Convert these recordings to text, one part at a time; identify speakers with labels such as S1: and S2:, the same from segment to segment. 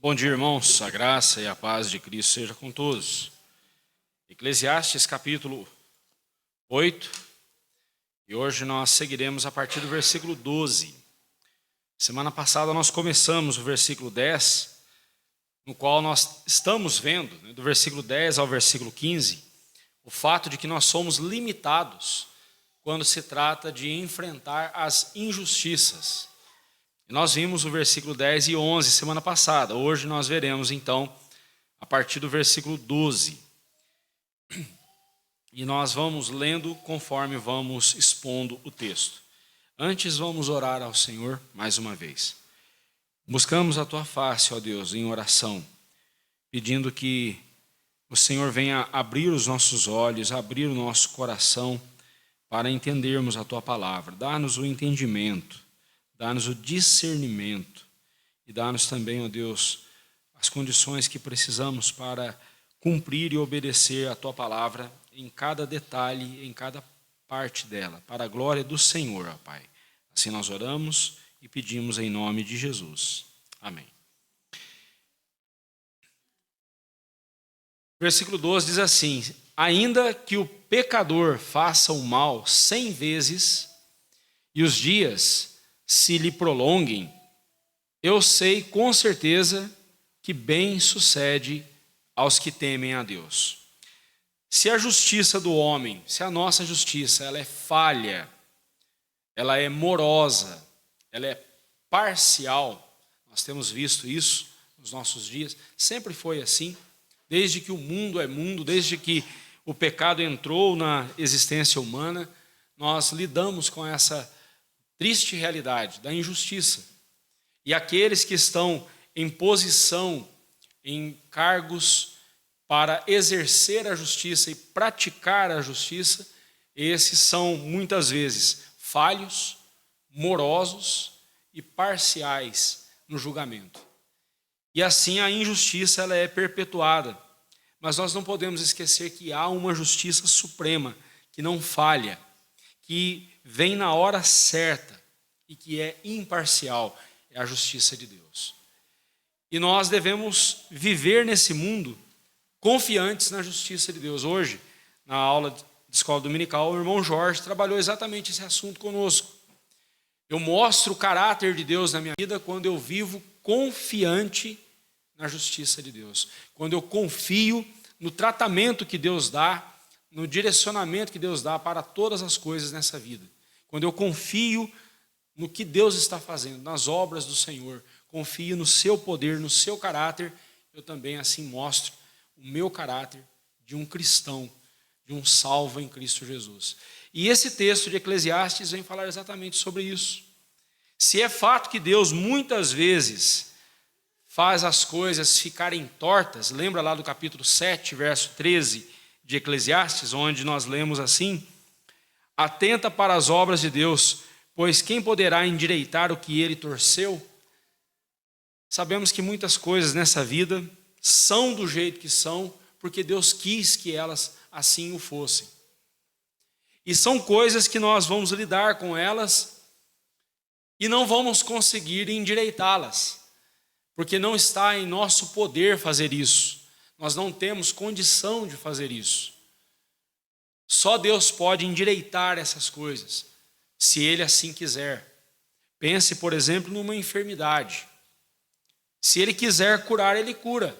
S1: Bom dia, irmãos. A graça e a paz de Cristo seja com todos. Eclesiastes capítulo 8, e hoje nós seguiremos a partir do versículo 12. Semana passada nós começamos o versículo 10, no qual nós estamos vendo, do versículo 10 ao versículo 15, o fato de que nós somos limitados quando se trata de enfrentar as injustiças. Nós vimos o versículo 10 e 11 semana passada. Hoje nós veremos, então, a partir do versículo 12. E nós vamos lendo conforme vamos expondo o texto. Antes vamos orar ao Senhor mais uma vez. Buscamos a Tua face, ó Deus, em oração, pedindo que o Senhor venha abrir os nossos olhos, abrir o nosso coração para entendermos a Tua palavra. Dá-nos o entendimento. Dá-nos o discernimento e dá-nos também, ó Deus, as condições que precisamos para cumprir e obedecer a Tua palavra em cada detalhe, em cada parte dela, para a glória do Senhor, ó Pai. Assim nós oramos e pedimos em nome de Jesus. Amém. Versículo 12 diz assim: ainda que o pecador faça o mal 100 vezes e os dias se lhe prolonguem, eu sei com certeza que bem sucede aos que temem a Deus. Se a justiça do homem, se a nossa justiça, ela é falha, ela é morosa, ela é parcial, nós temos visto isso nos nossos dias, sempre foi assim, desde que o mundo é mundo, desde que o pecado entrou na existência humana, nós lidamos com essa triste realidade da injustiça. E aqueles que estão em posição, em cargos para exercer a justiça e praticar a justiça, esses são muitas vezes falhos, morosos e parciais no julgamento. E assim a injustiça ela é perpetuada. Mas nós não podemos esquecer que há uma justiça suprema que não falha, que vem na hora certa e que é imparcial, é a justiça de Deus. E nós devemos viver nesse mundo confiantes na justiça de Deus. Hoje, na aula de escola dominical, o irmão Jorge trabalhou exatamente esse assunto conosco. Eu mostro o caráter de Deus na minha vida quando eu vivo confiante na justiça de Deus. Quando eu confio no tratamento que Deus dá, no direcionamento que Deus dá para todas as coisas nessa vida. Quando eu confio no que Deus está fazendo, nas obras do Senhor, confio no seu poder, no seu caráter, eu também assim mostro o meu caráter de um cristão, de um salvo em Cristo Jesus. E esse texto de Eclesiastes vem falar exatamente sobre isso. Se é fato que Deus muitas vezes faz as coisas ficarem tortas, lembra lá do capítulo 7, verso 13, de Eclesiastes, onde nós lemos assim: atenta para as obras de Deus, pois quem poderá endireitar o que ele torceu? Sabemos que muitas coisas nessa vida são do jeito que são, porque Deus quis que elas assim o fossem. E são coisas que nós vamos lidar com elas e não vamos conseguir endireitá-las, porque não está em nosso poder fazer isso. Nós não temos condição de fazer isso. Só Deus pode endireitar essas coisas, se Ele assim quiser. Pense, por exemplo, numa enfermidade. Se Ele quiser curar, Ele cura.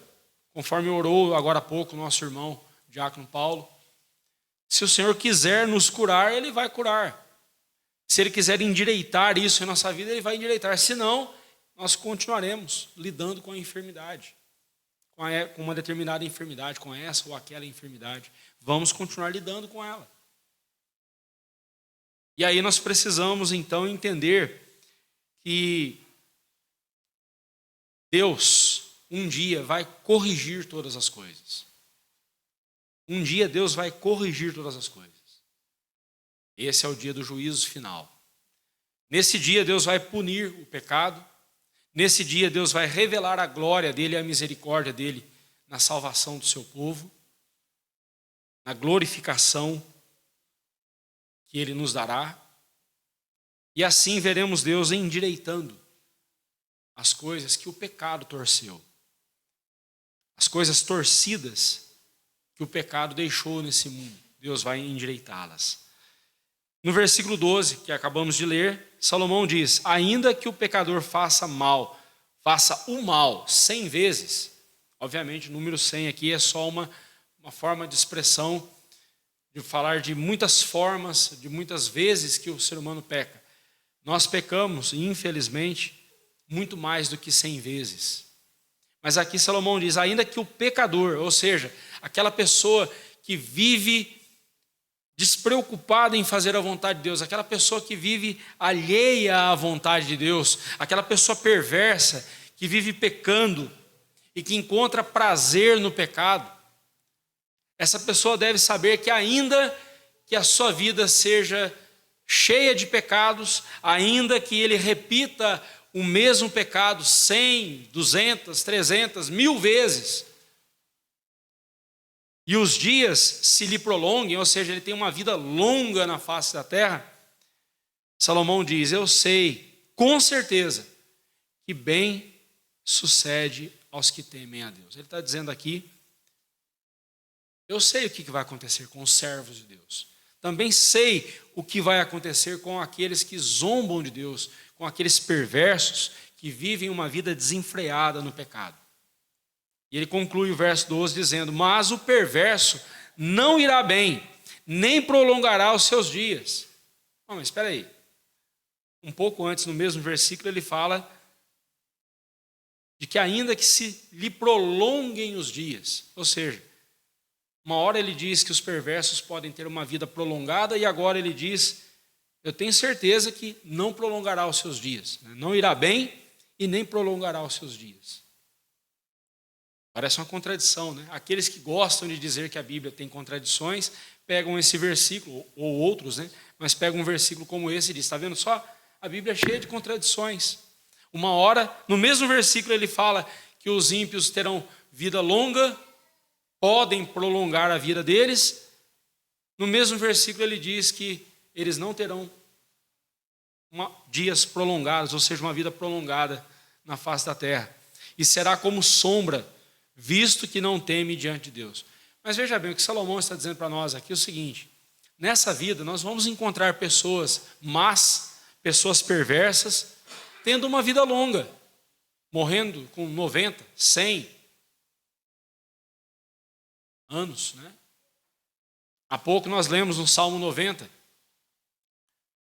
S1: Conforme orou agora há pouco o nosso irmão, Diácono Paulo. Se o Senhor quiser nos curar, Ele vai curar. Se Ele quiser endireitar isso em nossa vida, Ele vai endireitar. Senão, nós continuaremos lidando com a enfermidade. Com uma determinada enfermidade, com essa ou aquela enfermidade, vamos continuar lidando com ela. E aí nós precisamos então entender que Deus um dia vai corrigir todas as coisas. Um dia Deus vai corrigir todas as coisas. Esse é o dia do juízo final. Nesse dia Deus vai punir o pecado. Nesse dia Deus vai revelar a glória dele e a misericórdia dele na salvação do seu povo, na glorificação que ele nos dará. E assim veremos Deus endireitando as coisas que o pecado torceu. as coisas torcidas que o pecado deixou nesse mundo. Deus vai endireitá-las. No versículo 12, que acabamos de ler, Salomão diz: ainda que o pecador faça o mal 100 vezes. Obviamente, o número 100 aqui é só uma forma de expressão, de falar de muitas formas, de muitas vezes que o ser humano peca. Nós pecamos, infelizmente, muito mais do que 100 vezes. Mas aqui Salomão diz: ainda que o pecador, ou seja, aquela pessoa que vive despreocupada em fazer a vontade de Deus, aquela pessoa que vive alheia à vontade de Deus, aquela pessoa perversa que vive pecando e que encontra prazer no pecado, essa pessoa deve saber que ainda que a sua vida seja cheia de pecados, ainda que ele repita o mesmo pecado 100, 200, 300, 1000 vezes, e os dias se lhe prolonguem, ou seja, ele tem uma vida longa na face da terra, Salomão diz: eu sei com certeza que bem sucede aos que temem a Deus. Ele está dizendo aqui: eu sei o que vai acontecer com os servos de Deus. Também sei o que vai acontecer com aqueles que zombam de Deus, com aqueles perversos que vivem uma vida desenfreada no pecado. E ele conclui o verso 12 dizendo: mas o perverso não irá bem, nem prolongará os seus dias. Não, mas espera aí. Um pouco antes, no mesmo versículo, ele fala de que ainda que se lhe prolonguem os dias, ou seja, uma hora ele diz que os perversos podem ter uma vida prolongada, e agora ele diz: eu tenho certeza que não prolongará os seus dias. Não irá bem e nem prolongará os seus dias. Parece uma contradição, né? Aqueles que gostam de dizer que a Bíblia tem contradições, pegam esse versículo, ou outros, né? Mas pegam um versículo como esse e dizem: está vendo só? A Bíblia é cheia de contradições. Uma hora, no mesmo versículo, ele fala que os ímpios terão vida longa, podem prolongar a vida deles. No mesmo versículo ele diz que eles não terão dias prolongados, ou seja, uma vida prolongada na face da terra. E será como sombra, visto que não teme diante de Deus. Mas veja bem, o que Salomão está dizendo para nós aqui é o seguinte: nessa vida nós vamos encontrar pessoas más, pessoas perversas, tendo uma vida longa, morrendo com 90, 100 anos, né? Há pouco nós lemos no Salmo 90,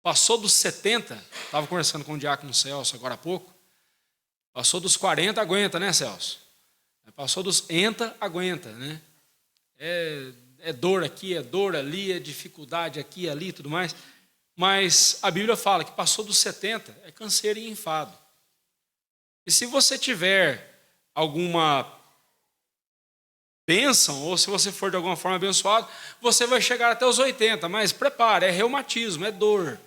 S1: passou dos 70, estava conversando com o diácono Celso agora há pouco, passou dos 40, aguenta, né, Celso? Passou dos aguenta, né? É dor aqui, é dor ali, é dificuldade aqui, ali, tudo mais. Mas a Bíblia fala que passou dos 70, é canseiro e enfado. E se você tiver alguma bênção, ou se você for de alguma forma abençoado, você vai chegar até os 80, mas prepare, é reumatismo, é dor.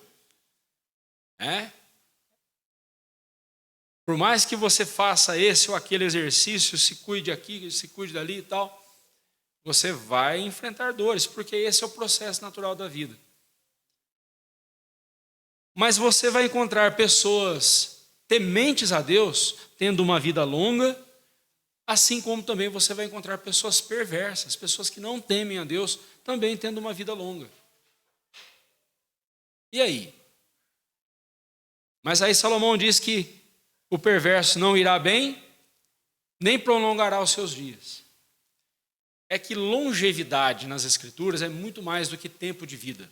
S1: Por mais que você faça esse ou aquele exercício, se cuide aqui, se cuide dali e tal, você vai enfrentar dores, porque esse é o processo natural da vida. Mas você vai encontrar pessoas tementes a Deus, tendo uma vida longa, assim como também você vai encontrar pessoas perversas, pessoas que não temem a Deus, também tendo uma vida longa. E aí? Mas aí Salomão diz que o perverso não irá bem, nem prolongará os seus dias. É que longevidade nas Escrituras é muito mais do que tempo de vida.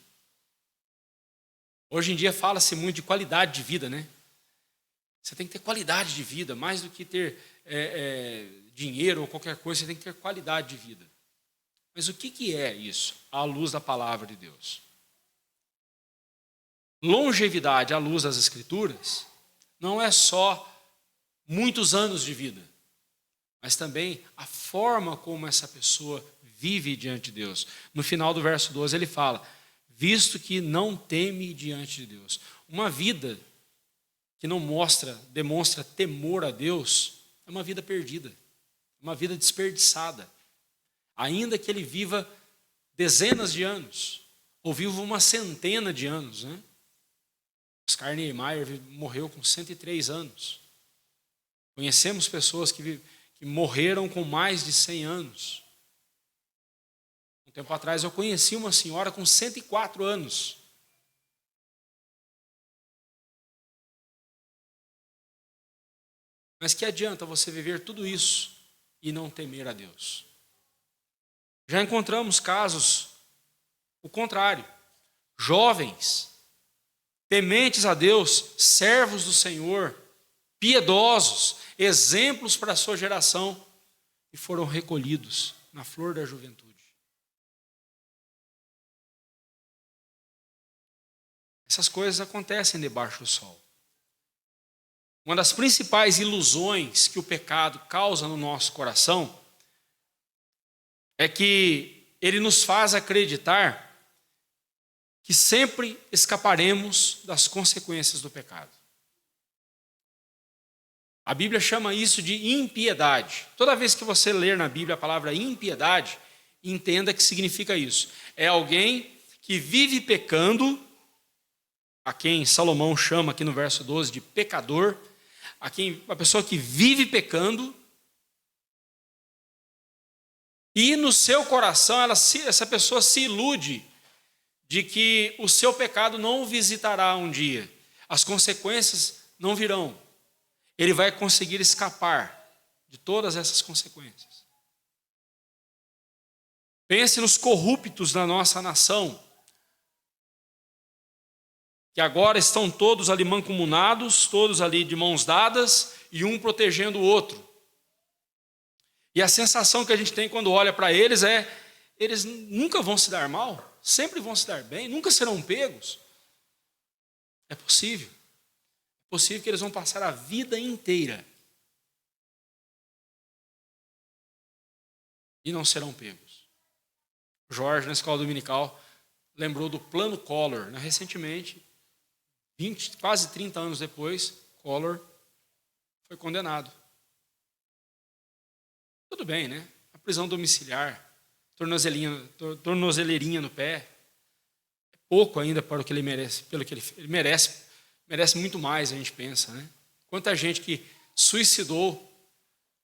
S1: Hoje em dia fala-se muito de qualidade de vida, né? Você tem que ter qualidade de vida, mais do que ter dinheiro ou qualquer coisa, você tem que ter qualidade de vida. Mas o que é isso, à luz da palavra de Deus? Longevidade à luz das Escrituras não é só muitos anos de vida, mas também a forma como essa pessoa vive diante de Deus. No final do verso 12 ele fala: visto que não teme diante de Deus. Uma vida que não demonstra temor a Deus, é uma vida perdida, uma vida desperdiçada. Ainda que ele viva dezenas de anos, ou viva uma centena de anos, né? Oscar Niemeyer morreu com 103 anos. Conhecemos pessoas que que morreram com mais de 100 anos. Um tempo atrás eu conheci uma senhora com 104 anos. Mas que adianta você viver tudo isso e não temer a Deus? Já encontramos casos, o contrário. Jovens, tementes a Deus, servos do Senhor, piedosos, exemplos para a sua geração, e foram recolhidos na flor da juventude. Essas coisas acontecem debaixo do sol. Uma das principais ilusões que o pecado causa no nosso coração é que ele nos faz acreditar que sempre escaparemos das consequências do pecado. A Bíblia chama isso de impiedade. Toda vez que você ler na Bíblia a palavra impiedade, entenda que significa isso. É alguém que vive pecando, a quem Salomão chama aqui no verso 12 de pecador, a pessoa que vive pecando, e no seu coração essa pessoa se ilude de que o seu pecado não o visitará um dia, as consequências não virão, ele vai conseguir escapar de todas essas consequências. Pense nos corruptos da nossa nação, que agora estão todos ali mancomunados, todos ali de mãos dadas, e um protegendo o outro. E a sensação que a gente tem quando olha para eles é, eles nunca vão se dar mal, sempre vão se dar bem, nunca serão pegos. É possível. É possível que eles vão passar a vida inteira e não serão pegos. O Jorge, na escola dominical, lembrou do plano Collor, né? Recentemente, quase 30 anos depois, Collor foi condenado. Tudo bem, né? A prisão domiciliar, tornozeleirinha no pé, é pouco ainda para o que ele merece, pelo que ele merece muito mais, a gente pensa, né? Quanta gente que suicidou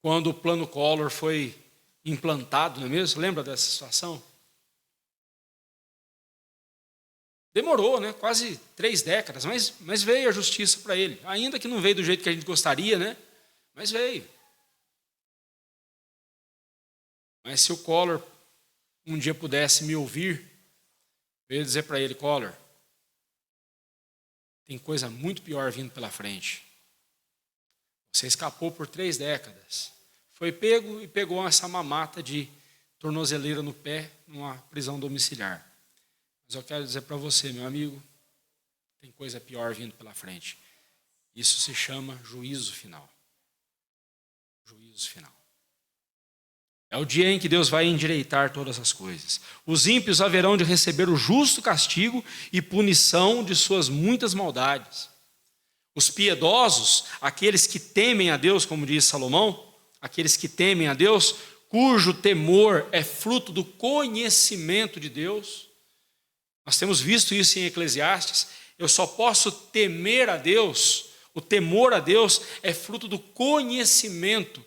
S1: quando o plano Collor foi implantado, não é mesmo? Lembra dessa situação? Demorou, né? Quase 3 décadas, mas veio a justiça para ele. Ainda que não veio do jeito que a gente gostaria, né? Mas veio. Mas se o Collor um dia pudesse me ouvir, eu ia dizer para ele: Collor, tem coisa muito pior vindo pela frente. Você escapou por 3 décadas. Foi pego e pegou essa mamata de tornozeleira no pé numa prisão domiciliar. Mas eu quero dizer para você, meu amigo, tem coisa pior vindo pela frente. Isso se chama juízo final. Juízo final. É o dia em que Deus vai endireitar todas as coisas. Os ímpios haverão de receber o justo castigo e punição de suas muitas maldades. Os piedosos, aqueles que temem a Deus, como diz Salomão, aqueles que temem a Deus, cujo temor é fruto do conhecimento de Deus. Nós temos visto isso em Eclesiastes. Eu só posso temer a Deus, o temor a Deus é fruto do conhecimento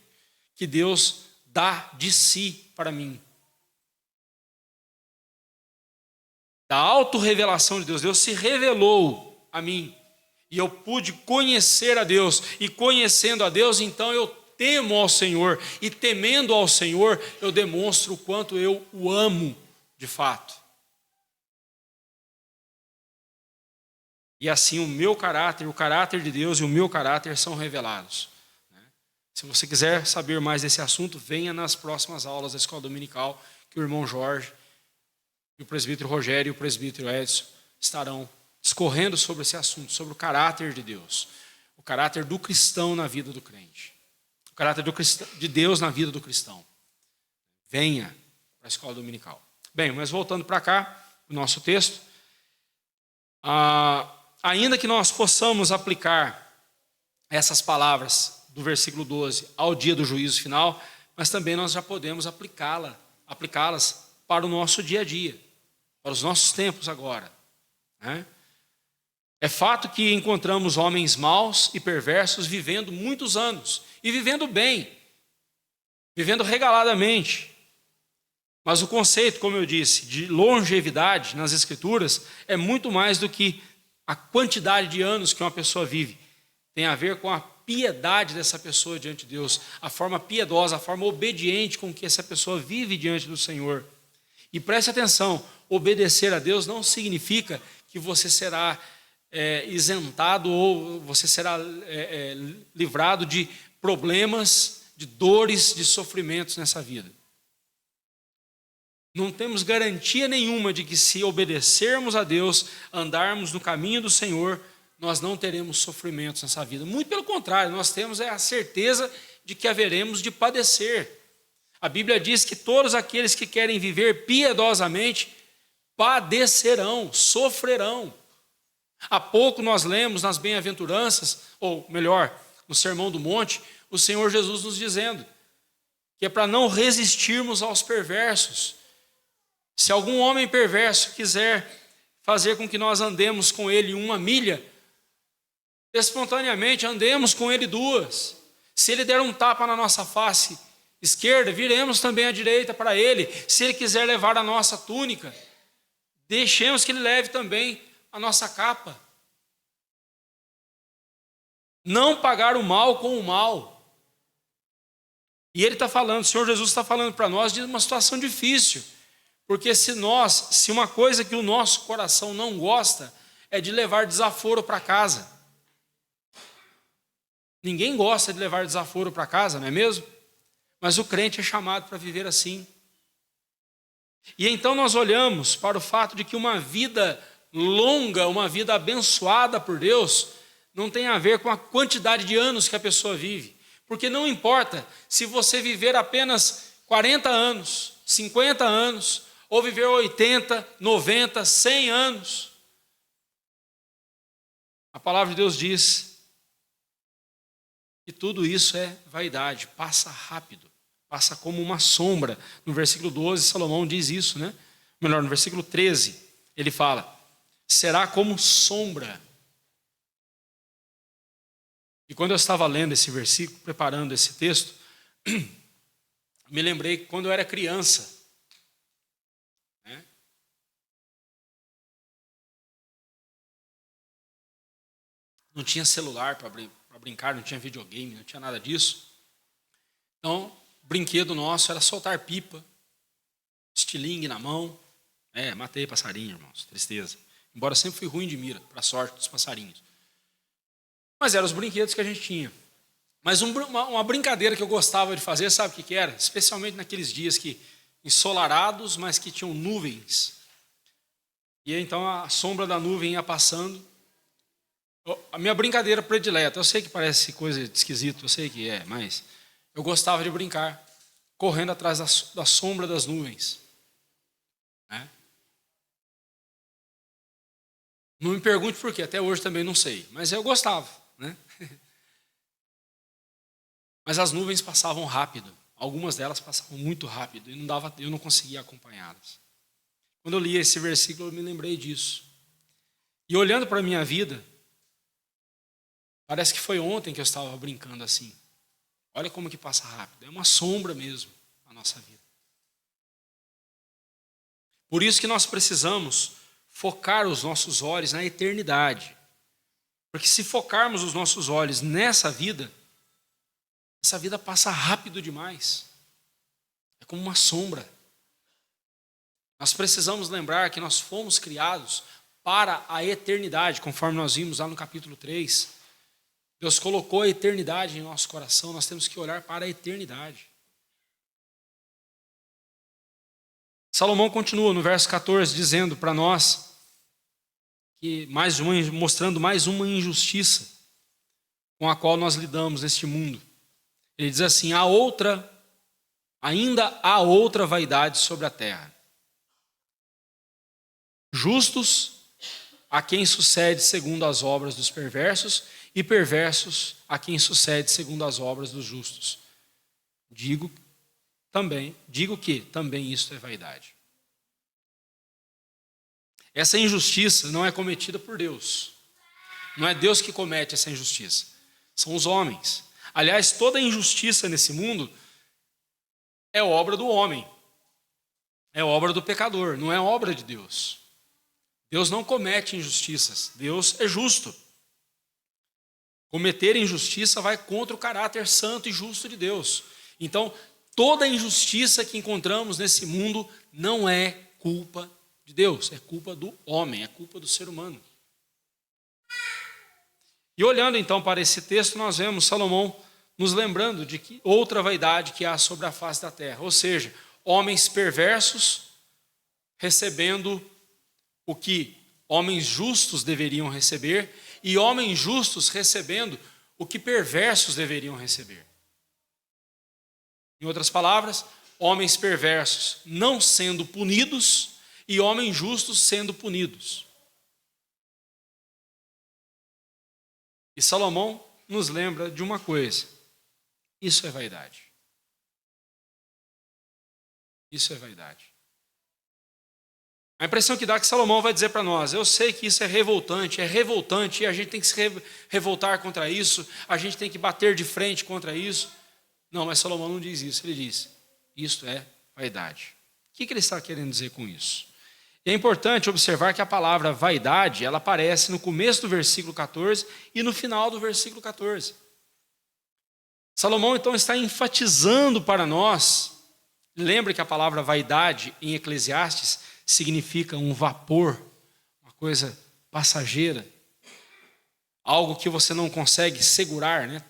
S1: que Deus dá de si para mim. Da autorrevelação de Deus. Deus se revelou a mim. E eu pude conhecer a Deus. E conhecendo a Deus, então eu temo ao Senhor. E temendo ao Senhor, eu demonstro o quanto eu o amo de fato. E assim o meu caráter, o caráter de Deus e o meu caráter são revelados. Se você quiser saber mais desse assunto, venha nas próximas aulas da Escola Dominical, que o irmão Jorge, e o presbítero Rogério e o presbítero Edson estarão discorrendo sobre esse assunto, sobre o caráter de Deus, o caráter do cristão na vida do crente, o caráter de Deus na vida do cristão. Venha para a Escola Dominical. Bem, mas voltando para cá, o nosso texto, ainda que nós possamos aplicar essas palavras do versículo 12 ao dia do juízo final, mas também nós já podemos aplicá-las para o nosso dia a dia, para os nossos tempos agora, né? É fato que encontramos homens maus e perversos vivendo muitos anos e vivendo bem, vivendo regaladamente. Mas o conceito, como eu disse, de longevidade nas Escrituras é muito mais do que a quantidade de anos que uma pessoa vive. Tem a ver com a piedade dessa pessoa diante de Deus, a forma piedosa, a forma obediente com que essa pessoa vive diante do Senhor. E preste atenção, obedecer a Deus não significa que você será isentado ou você será livrado de problemas, de dores, de sofrimentos nessa vida. Não temos garantia nenhuma de que, se obedecermos a Deus, andarmos no caminho do Senhor, nós não teremos sofrimentos nessa vida. Muito pelo contrário, nós temos a certeza de que haveremos de padecer. A Bíblia diz que todos aqueles que querem viver piedosamente padecerão, sofrerão. Há pouco nós lemos nas bem-aventuranças, ou melhor, no Sermão do Monte, o Senhor Jesus nos dizendo que é para não resistirmos aos perversos. Se algum homem perverso quiser fazer com que nós andemos com ele 1 milha, espontaneamente andemos com ele 2. Se ele der um tapa na nossa face esquerda, viremos também à direita para ele. Se ele quiser levar a nossa túnica, deixemos que ele leve também a nossa capa. Não pagar o mal com o mal. E ele está falando, o Senhor Jesus está falando para nós de uma situação difícil. Porque se uma coisa que o nosso coração não gosta é de levar desaforo para casa. Ninguém gosta de levar desaforo para casa, não é mesmo? Mas o crente é chamado para viver assim. E então nós olhamos para o fato de que uma vida longa, uma vida abençoada por Deus, não tem a ver com a quantidade de anos que a pessoa vive. Porque não importa se você viver apenas 40 anos, 50 anos, ou viver 80, 90, 100 anos. A palavra de Deus diz que tudo isso é vaidade, passa rápido, passa como uma sombra. No versículo 12, Salomão diz isso, né? Melhor, no versículo 13, ele fala, será como sombra. E quando eu estava lendo esse versículo, preparando esse texto, me lembrei que quando eu era criança, não tinha celular para brincar, não tinha videogame, não tinha nada disso. Então, o brinquedo nosso era soltar pipa, estilingue na mão. Matei passarinho, irmãos, tristeza. Embora eu sempre fui ruim de mira, para a sorte dos passarinhos. Mas eram os brinquedos que a gente tinha. Mas uma brincadeira que eu gostava de fazer, sabe o que era? Especialmente naqueles dias ensolarados, mas que tinham nuvens. E então a sombra da nuvem ia passando. A minha brincadeira predileta, eu sei que parece coisa de esquisito, eu sei que é, mas eu gostava de brincar, correndo atrás da sombra das nuvens. Não me pergunte por quê, até hoje também não sei, mas eu gostava. Mas as nuvens passavam rápido, algumas delas passavam muito rápido, e eu não conseguia acompanhá-las. Quando eu li esse versículo, eu me lembrei disso. E olhando para a minha vida, parece que foi ontem que eu estava brincando assim. Olha como que passa rápido. É uma sombra mesmo a nossa vida. Por isso que nós precisamos focar os nossos olhos na eternidade. Porque se focarmos os nossos olhos nessa vida, essa vida passa rápido demais. É como uma sombra. Nós precisamos lembrar que nós fomos criados para a eternidade, conforme nós vimos lá no capítulo 3. Deus colocou a eternidade em nosso coração, nós temos que olhar para a eternidade. Salomão continua no verso 14, dizendo para nós, mostrando mais uma injustiça com a qual nós lidamos neste mundo. Ele diz assim, ainda há outra vaidade sobre a terra. Justos a quem sucede segundo as obras dos perversos, e perversos a quem sucede segundo as obras dos justos. Digo que também isto é vaidade. Essa injustiça não é cometida por Deus. Não é Deus que comete essa injustiça. São os homens. Aliás, toda injustiça nesse mundo é obra do homem, é obra do pecador, não é obra de Deus. Deus não comete injustiças, Deus é justo. Cometer injustiça vai contra o caráter santo e justo de Deus. Então, toda injustiça que encontramos nesse mundo não é culpa de Deus, é culpa do homem, é culpa do ser humano. E olhando então para esse texto, nós vemos Salomão nos lembrando de que outra vaidade que há sobre a face da terra, ou seja, homens perversos recebendo o que homens justos deveriam receber e homens justos recebendo o que perversos deveriam receber. Em outras palavras, homens perversos não sendo punidos e homens justos sendo punidos. E Salomão nos lembra de uma coisa: isso é vaidade. Isso é vaidade. A impressão que dá é que Salomão vai dizer para nós: eu sei que isso é revoltante e a gente tem que se revoltar contra isso, a gente tem que bater de frente contra isso. Não, mas Salomão não diz isso, ele diz: isto é vaidade. O que ele está querendo dizer com isso? É importante observar que a palavra vaidade, ela aparece no começo do versículo 14 e no final do versículo 14. Salomão então está enfatizando para nós, lembra que a palavra vaidade em Eclesiastes significa um vapor, uma coisa passageira, algo que você não consegue segurar, né?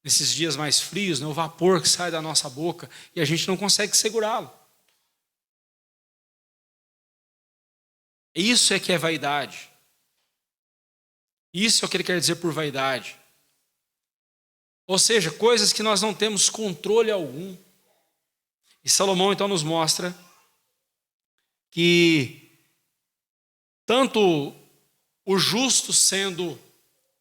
S1: Nesses dias mais frios, né? O vapor que sai da nossa boca e a gente não consegue segurá-lo. Isso é que é vaidade. Isso é o que ele quer dizer por vaidade. Ou seja, coisas que nós não temos controle algum. E Salomão então nos mostra que tanto o justo sendo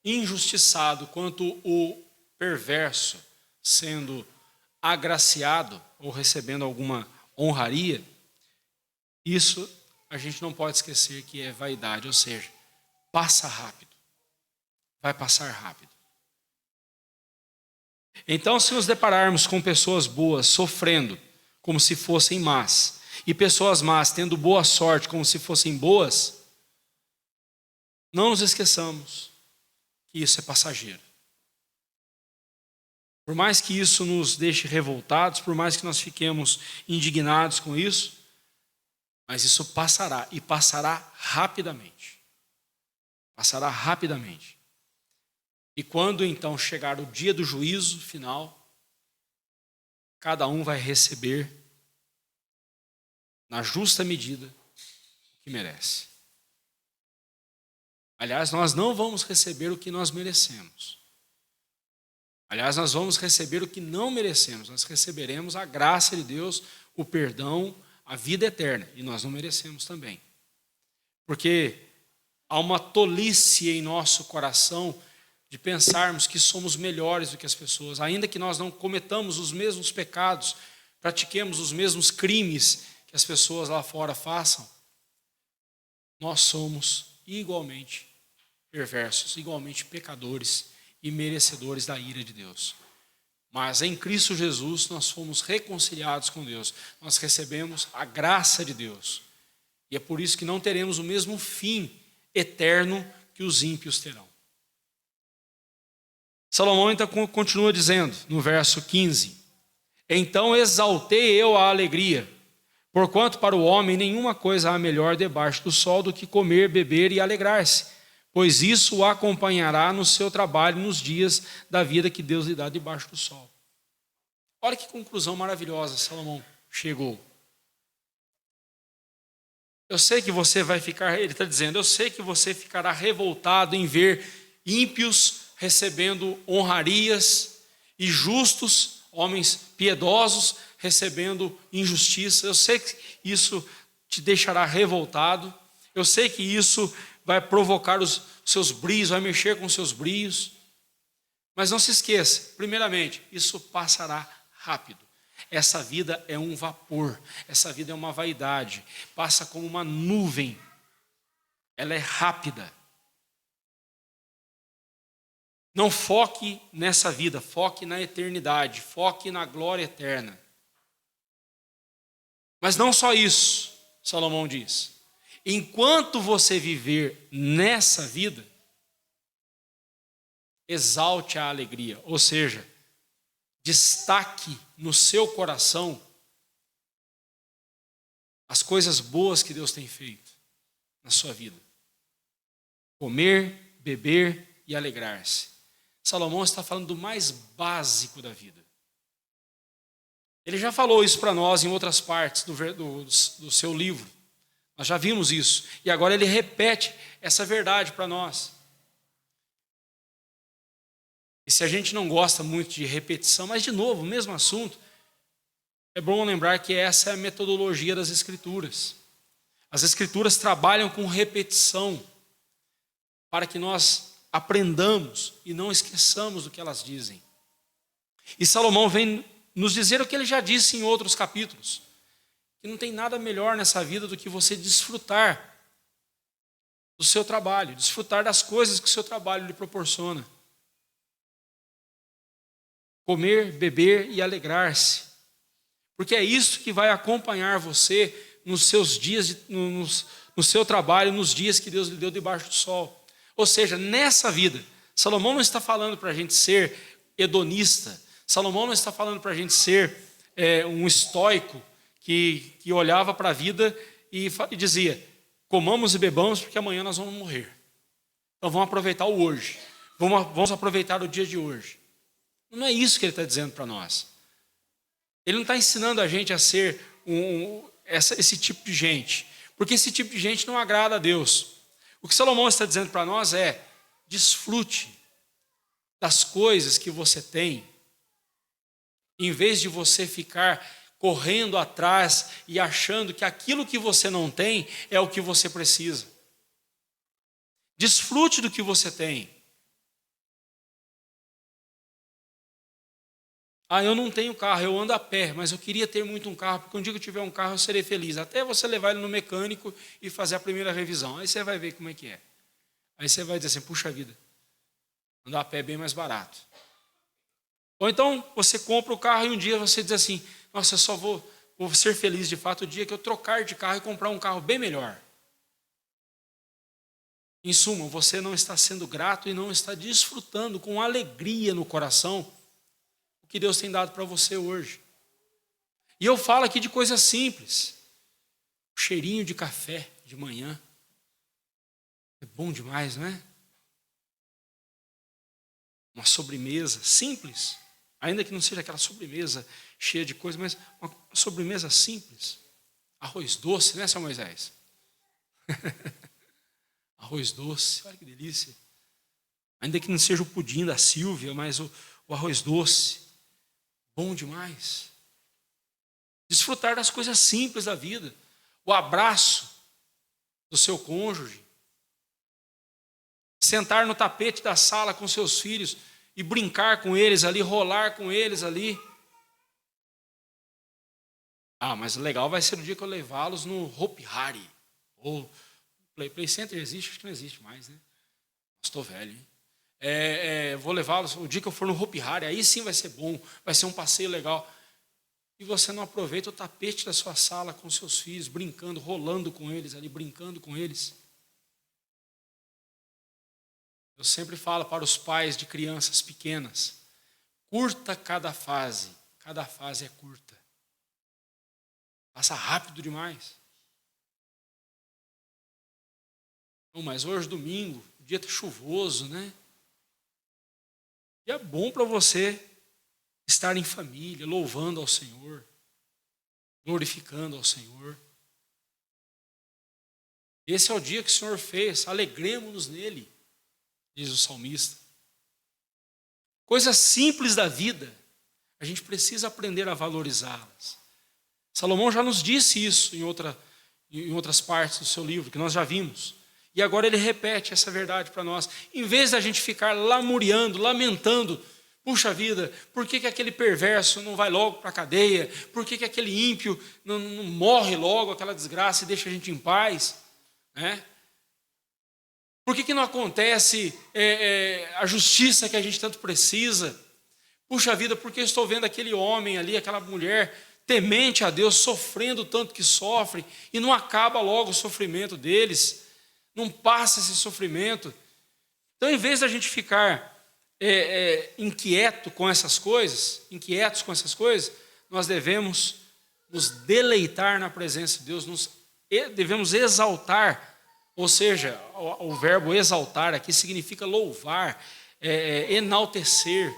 S1: injustiçado, quanto o perverso sendo agraciado ou recebendo alguma honraria, isso a gente não pode esquecer que é vaidade, ou seja, passa rápido, vai passar rápido. Então, se nos depararmos com pessoas boas sofrendo como se fossem más, e pessoas más tendo boa sorte como se fossem boas, não nos esqueçamos que isso é passageiro. Por mais que isso nos deixe revoltados, por mais que nós fiquemos indignados com isso, mas isso passará, e passará rapidamente. Passará rapidamente. E quando então chegar o dia do juízo final, cada um vai receber, na justa medida, o que merece. Aliás, nós não vamos receber o que nós merecemos. Aliás, nós vamos receber o que não merecemos. Nós receberemos a graça de Deus, o perdão, a vida eterna. E nós não merecemos também. Porque há uma tolice em nosso coração de pensarmos que somos melhores do que as pessoas. Ainda que nós não cometamos os mesmos pecados, pratiquemos os mesmos crimes que as pessoas lá fora façam, nós somos igualmente perversos, igualmente pecadores e merecedores da ira de Deus. Mas em Cristo Jesus nós fomos reconciliados com Deus, nós recebemos a graça de Deus. E é por isso que não teremos o mesmo fim eterno que os ímpios terão. Salomão então continua dizendo, no verso 15: então exaltei eu a alegria, porquanto para o homem nenhuma coisa há melhor debaixo do sol do que comer, beber e alegrar-se, pois isso o acompanhará no seu trabalho nos dias da vida que Deus lhe dá debaixo do sol. Olha que conclusão maravilhosa Salomão chegou. Eu sei que você vai ficar, ele está dizendo, eu sei que você ficará revoltado em ver ímpios recebendo honrarias e justos, homens piedosos, recebendo injustiça. Eu sei que isso te deixará revoltado. Eu sei que isso vai provocar os seus brios, vai mexer com os seus brios. Mas não se esqueça, primeiramente, isso passará rápido. Essa vida é um vapor, essa vida é uma vaidade, passa como uma nuvem, ela é rápida. Não foque nessa vida, foque na eternidade, foque na glória eterna. Mas não só isso, Salomão diz. Enquanto você viver nessa vida, exalte a alegria, ou seja, destaque no seu coração as coisas boas que Deus tem feito na sua vida. Comer, beber e alegrar-se. Salomão está falando do mais básico da vida. Ele já falou isso para nós em outras partes do seu livro. Nós já vimos isso. E agora ele repete essa verdade para nós. E se a gente não gosta muito de repetição, mas de novo, o mesmo assunto, é bom lembrar que essa é a metodologia das Escrituras. As Escrituras trabalham com repetição para que nós aprendamos e não esqueçamos do que elas dizem. E Salomão vem nos dizer o que ele já disse em outros capítulos, que não tem nada melhor nessa vida do que você desfrutar do seu trabalho, desfrutar das coisas que o seu trabalho lhe proporciona. Comer, beber e alegrar-se. Porque é isso que vai acompanhar você nos seus dias, no seu trabalho, nos dias que Deus lhe deu debaixo do sol. Ou seja, nessa vida, Salomão não está falando para a gente ser hedonista. Salomão não está falando para a gente ser um estoico que olhava para a vida e dizia, comamos e bebamos porque amanhã nós vamos morrer. Então vamos aproveitar o hoje. Vamos aproveitar o dia de hoje. Não é isso que ele está dizendo para nós. Ele não está ensinando a gente a ser esse tipo de gente, porque esse tipo de gente não agrada a Deus. O que Salomão está dizendo para nós é, desfrute das coisas que você tem, em vez de você ficar correndo atrás e achando que aquilo que você não tem é o que você precisa. Desfrute do que você tem. Eu não tenho carro, eu ando a pé, mas eu queria ter muito um carro, porque um dia que eu tiver um carro eu serei feliz. Até você levar ele no mecânico e fazer a primeira revisão. Aí você vai ver como é que é. Aí você vai dizer assim, puxa vida, andar a pé é bem mais barato. Ou então você compra o carro e um dia você diz assim, nossa, eu só vou ser feliz de fato o dia que eu trocar de carro e comprar um carro bem melhor. Em suma, você não está sendo grato e não está desfrutando com alegria no coração o que Deus tem dado para você hoje. E eu falo aqui de coisas simples. O cheirinho de café de manhã. É bom demais, não é? Uma sobremesa simples. Ainda que não seja aquela sobremesa cheia de coisa, mas uma sobremesa simples. Arroz doce, né, São Moisés? Arroz doce, olha que delícia. Ainda que não seja o pudim da Silvia, mas o arroz doce. Bom demais. Desfrutar das coisas simples da vida. O abraço do seu cônjuge. Sentar no tapete da sala com seus filhos e brincar com eles ali, rolar com eles ali. Mas legal vai ser o dia que eu levá-los no Hopi Hari. Ou Play Center existe? Acho que não existe mais, né? Estou velho, hein? Vou levá-los, o dia que eu for no Hopi Hari, aí sim vai ser bom, vai ser um passeio legal. E você não aproveita o tapete da sua sala com seus filhos, brincando, rolando com eles ali, brincando com eles. Eu sempre falo para os pais de crianças pequenas, curta cada fase é curta. Passa rápido demais. Mas hoje, domingo, o dia está chuvoso, né? E é bom para você estar em família, louvando ao Senhor, glorificando ao Senhor. Esse é o dia que o Senhor fez, alegremos-nos nele, diz o salmista. Coisas simples da vida, a gente precisa aprender a valorizá-las. Salomão já nos disse isso em outras partes do seu livro, que nós já vimos. E agora ele repete essa verdade para nós. Em vez da gente ficar lamuriando, lamentando, puxa vida, por que aquele perverso não vai logo para a cadeia? Por que aquele ímpio não morre logo, aquela desgraça, e deixa a gente em paz? Por que não acontece a justiça que a gente tanto precisa? Puxa vida, por que eu estou vendo aquele homem ali, aquela mulher temente a Deus, sofrendo tanto que sofre, e não acaba logo o sofrimento deles, não passa esse sofrimento. Então, em vez da gente ficar inquietos com essas coisas, nós devemos nos deleitar na presença de Deus, devemos exaltar, ou seja, o verbo exaltar aqui significa louvar, enaltecer.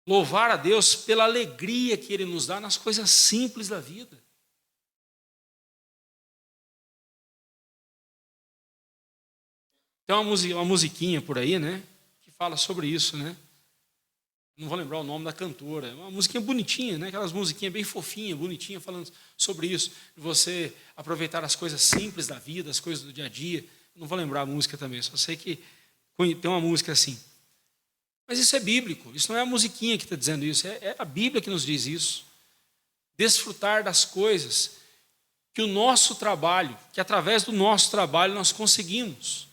S1: Louvar a Deus pela alegria que Ele nos dá nas coisas simples da vida. Tem uma musiquinha por aí, né? Que fala sobre isso, né? Não vou lembrar o nome da cantora. Uma musiquinha bonitinha, né? Aquelas musiquinhas bem fofinhas, bonitinhas, falando sobre isso. De você aproveitar as coisas simples da vida, as coisas do dia a dia. Não vou lembrar a música também, só sei que tem uma música assim. Mas isso é bíblico, isso não é a musiquinha que está dizendo isso, é a Bíblia que nos diz isso. Desfrutar das coisas que o nosso trabalho, que através do nosso trabalho nós conseguimos.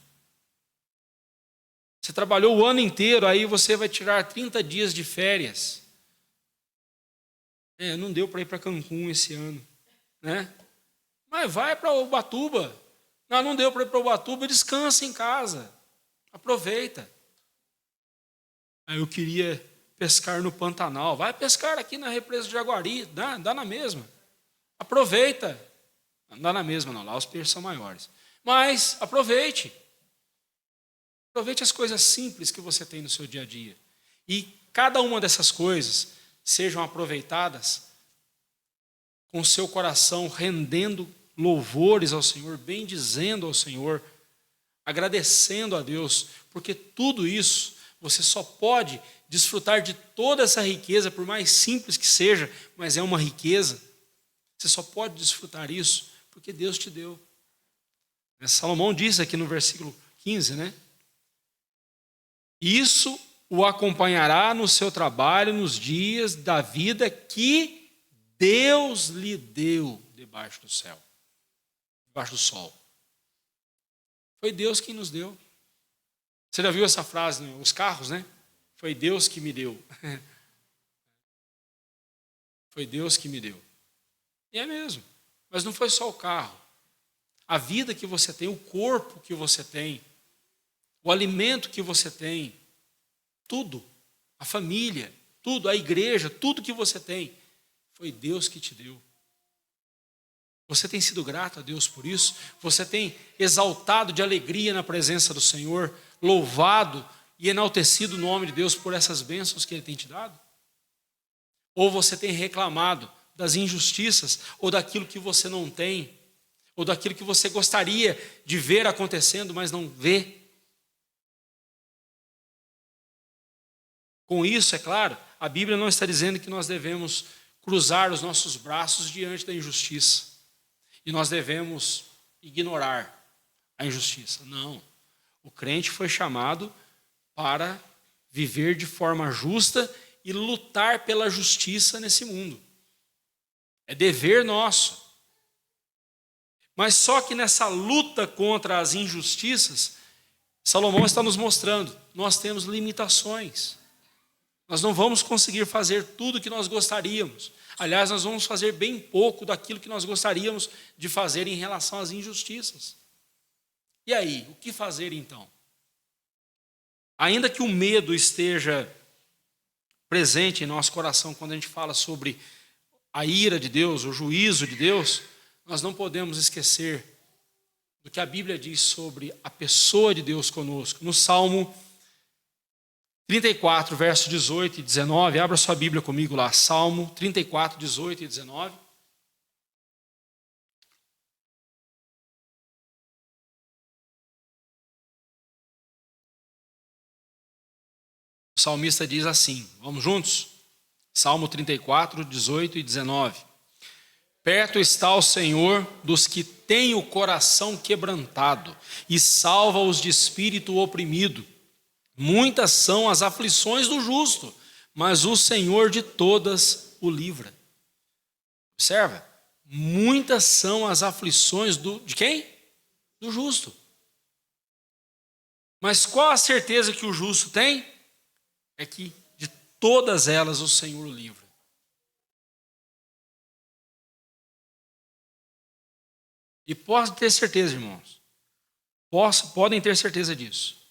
S1: Você trabalhou o ano inteiro, aí você vai tirar 30 dias de férias. Não deu para ir para Cancún esse ano, né? Mas vai para Ubatuba. Não deu para ir para Ubatuba, descansa em casa, aproveita. Aí eu queria pescar no Pantanal. Vai pescar aqui na represa de Jaguari, dá na mesma. Aproveita. Não dá na mesma não, lá os peixes são maiores. Mas aproveite. Aproveite as coisas simples que você tem no seu dia a dia. E cada uma dessas coisas sejam aproveitadas com o seu coração rendendo louvores ao Senhor, bendizendo ao Senhor, agradecendo a Deus, porque tudo isso você só pode desfrutar de toda essa riqueza, por mais simples que seja, mas é uma riqueza. Você só pode desfrutar isso porque Deus te deu. Salomão diz aqui no versículo 15, né? Isso o acompanhará no seu trabalho, nos dias da vida que Deus lhe deu debaixo do céu, debaixo do sol. Foi Deus quem nos deu. Você já viu essa frase, né? Os carros, né? Foi Deus que me deu. Foi Deus que me deu. E é mesmo. Mas não foi só o carro. A vida que você tem, o corpo que você tem, o alimento que você tem, tudo, a família, tudo, a igreja, tudo que você tem, foi Deus que te deu. Você tem sido grato a Deus por isso? Você tem exaltado de alegria na presença do Senhor, louvado e enaltecido o nome de Deus por essas bênçãos que Ele tem te dado? Ou você tem reclamado das injustiças, ou daquilo que você não tem, ou daquilo que você gostaria de ver acontecendo, mas não vê? Com isso, é claro, a Bíblia não está dizendo que nós devemos cruzar os nossos braços diante da injustiça. E nós devemos ignorar a injustiça. Não. O crente foi chamado para viver de forma justa e lutar pela justiça nesse mundo. É dever nosso. Mas só que nessa luta contra as injustiças, Salomão está nos mostrando, nós temos limitações. Nós não vamos conseguir fazer tudo o que nós gostaríamos. Aliás, nós vamos fazer bem pouco daquilo que nós gostaríamos de fazer em relação às injustiças. E aí, o que fazer então? Ainda que o medo esteja presente em nosso coração quando a gente fala sobre a ira de Deus, o juízo de Deus, nós não podemos esquecer do que a Bíblia diz sobre a pessoa de Deus conosco. No Salmo 34, versos 18 e 19, abra sua Bíblia comigo lá, Salmo 34, 18 e 19. O salmista diz assim, vamos juntos? Salmo 34, 18 e 19. Perto está o Senhor dos que têm o coração quebrantado e salva-os de espírito oprimido. Muitas são as aflições do justo, mas o Senhor de todas o livra. Observa, muitas são as aflições de quem? Do justo. Mas qual a certeza que o justo tem? É que de todas elas o Senhor o livra. E posso ter certeza, irmãos, podem ter certeza disso.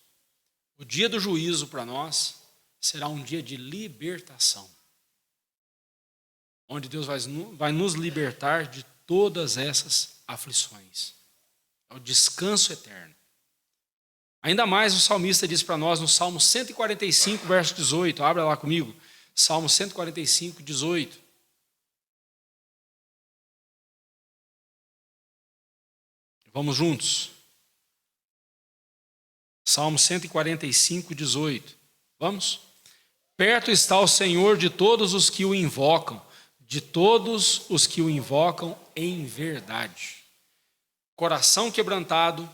S1: O dia do juízo para nós será um dia de libertação, onde Deus vai nos libertar de todas essas aflições. É o descanso eterno. Ainda mais o salmista diz para nós no Salmo 145, verso 18. Abra lá comigo. Salmo 145, 18. Vamos juntos. Salmo 145, 18. Vamos? Perto está o Senhor de todos os que o invocam, de todos os que o invocam em verdade. Coração quebrantado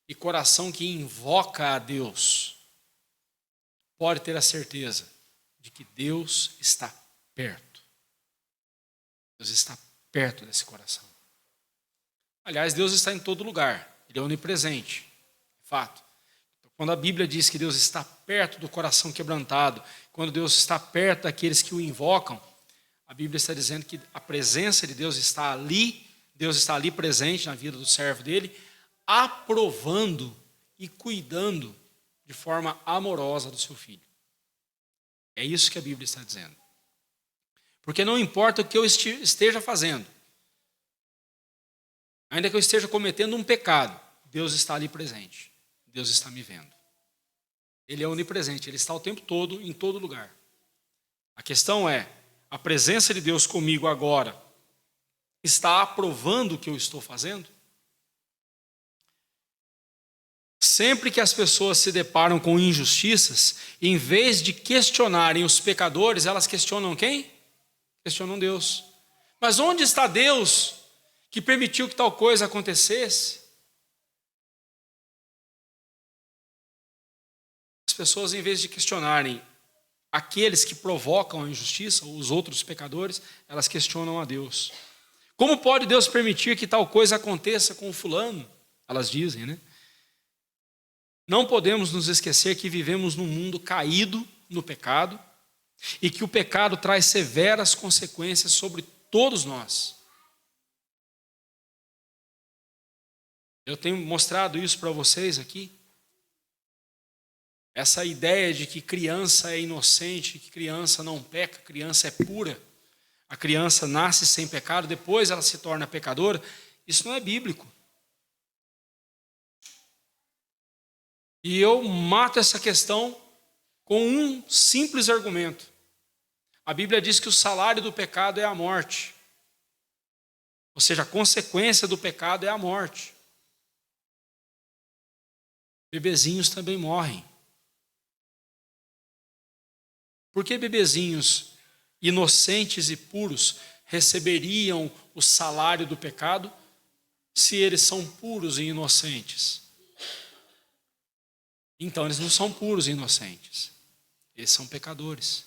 S1: e coração que invoca a Deus, pode ter a certeza de que Deus está perto. Deus está perto desse coração. Aliás, Deus está em todo lugar. Ele é onipresente. Fato. Quando a Bíblia diz que Deus está perto do coração quebrantado, quando Deus está perto daqueles que o invocam, a Bíblia está dizendo que a presença de Deus está ali presente na vida do servo dele, aprovando e cuidando de forma amorosa do seu filho. É isso que a Bíblia está dizendo. Porque não importa o que eu esteja fazendo, ainda que eu esteja cometendo um pecado, Deus está ali presente. Deus está me vendo. Ele é onipresente, Ele está o tempo todo, em todo lugar. A questão é, a presença de Deus comigo agora está aprovando o que eu estou fazendo? Sempre que as pessoas se deparam com injustiças, em vez de questionarem os pecadores, elas questionam quem? Questionam Deus. Mas onde está Deus que permitiu que tal coisa acontecesse? As pessoas, em vez de questionarem aqueles que provocam a injustiça, os outros pecadores, elas questionam a Deus. Como pode Deus permitir que tal coisa aconteça com o fulano? Elas dizem, né? Não podemos nos esquecer que vivemos num mundo caído no pecado e que o pecado traz severas consequências sobre todos nós. Eu tenho mostrado isso para vocês aqui. Essa ideia de que criança é inocente, que criança não peca, criança é pura, a criança nasce sem pecado, depois ela se torna pecadora, isso não é bíblico. E eu mato essa questão com um simples argumento. A Bíblia diz que o salário do pecado é a morte. Ou seja, a consequência do pecado é a morte. Bebezinhos também morrem. Por que bebezinhos inocentes e puros receberiam o salário do pecado se eles são puros e inocentes? Então eles não são puros e inocentes. Eles são pecadores.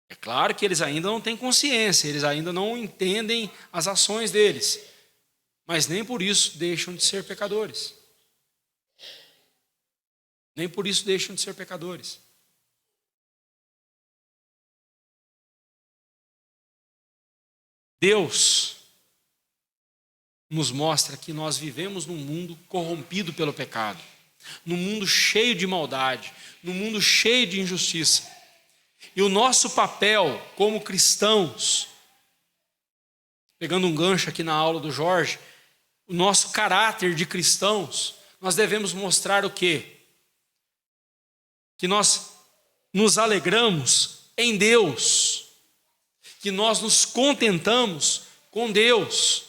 S1: É claro que eles ainda não têm consciência, eles ainda não entendem as ações deles, mas nem por isso deixam de ser pecadores. Nem por isso deixam de ser pecadores. Deus nos mostra que nós vivemos num mundo corrompido pelo pecado, num mundo cheio de maldade, num mundo cheio de injustiça. E o nosso papel como cristãos, pegando um gancho aqui na aula do Jorge, o nosso caráter de cristãos, nós devemos mostrar o quê? Que nós nos alegramos em Deus, que nós nos contentamos com Deus,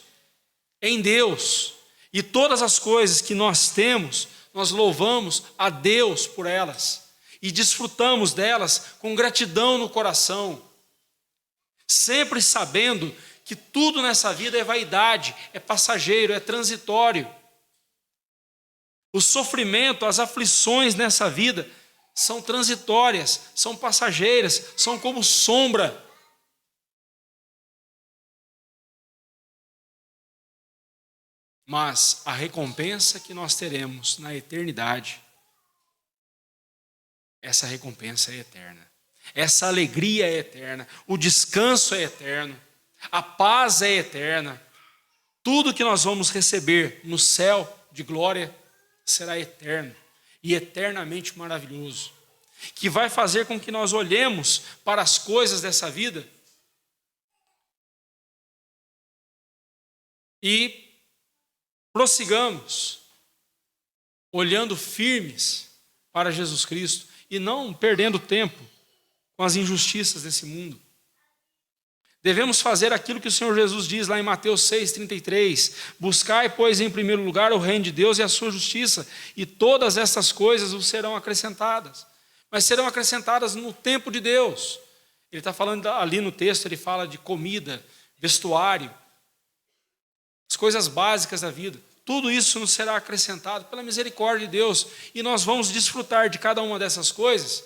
S1: em Deus, e todas as coisas que nós temos, nós louvamos a Deus por elas, e desfrutamos delas com gratidão no coração, sempre sabendo que tudo nessa vida é vaidade, é passageiro, é transitório. O sofrimento, as aflições nessa vida são transitórias, são passageiras, são como sombra. Mas a recompensa que nós teremos na eternidade, essa recompensa é eterna. Essa alegria é eterna. O descanso é eterno. A paz é eterna. Tudo que nós vamos receber no céu de glória será eterno e eternamente maravilhoso, que vai fazer com que nós olhemos para as coisas dessa vida e prossigamos olhando firmes para Jesus Cristo e não perdendo tempo com as injustiças desse mundo. Devemos fazer aquilo que o Senhor Jesus diz lá em Mateus 6,33: buscai, pois, em primeiro lugar o reino de Deus e a sua justiça, e todas essas coisas vos serão acrescentadas. Mas serão acrescentadas no tempo de Deus. Ele está falando ali no texto, ele fala de comida, vestuário, as coisas básicas da vida. Tudo isso nos será acrescentado pela misericórdia de Deus, e nós vamos desfrutar de cada uma dessas coisas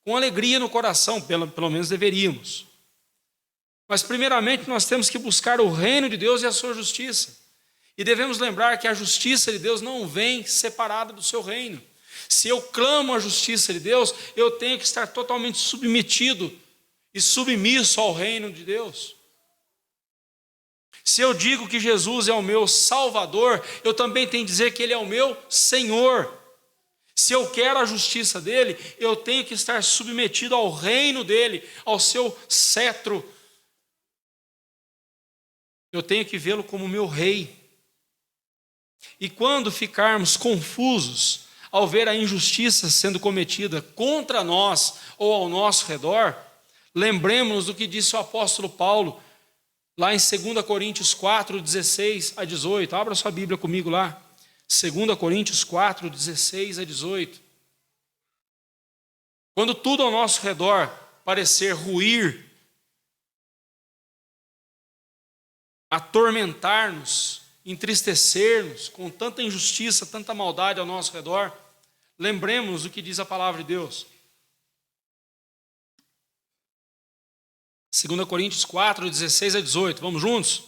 S1: com alegria no coração, pelo menos deveríamos. Mas primeiramente nós temos que buscar o reino de Deus e a sua justiça. E devemos lembrar que a justiça de Deus não vem separada do seu reino. Se eu clamo a justiça de Deus, eu tenho que estar totalmente submetido e submisso ao reino de Deus. Se eu digo que Jesus é o meu Salvador, eu também tenho que dizer que Ele é o meu Senhor. Se eu quero a justiça dEle, eu tenho que estar submetido ao reino dEle, ao seu cetro. Eu tenho que vê-lo como meu rei. E quando ficarmos confusos ao ver a injustiça sendo cometida contra nós ou ao nosso redor, lembremos-nos do que disse o apóstolo Paulo, lá em 2 Coríntios 4, 16 a 18. Abra sua Bíblia comigo lá. 2 Coríntios 4, 16 a 18. Quando tudo ao nosso redor parecer ruir, atormentar-nos, entristecer-nos com tanta injustiça, tanta maldade ao nosso redor, lembremos do que diz a palavra de Deus. 2 Coríntios 4, 16 a 18. Vamos juntos?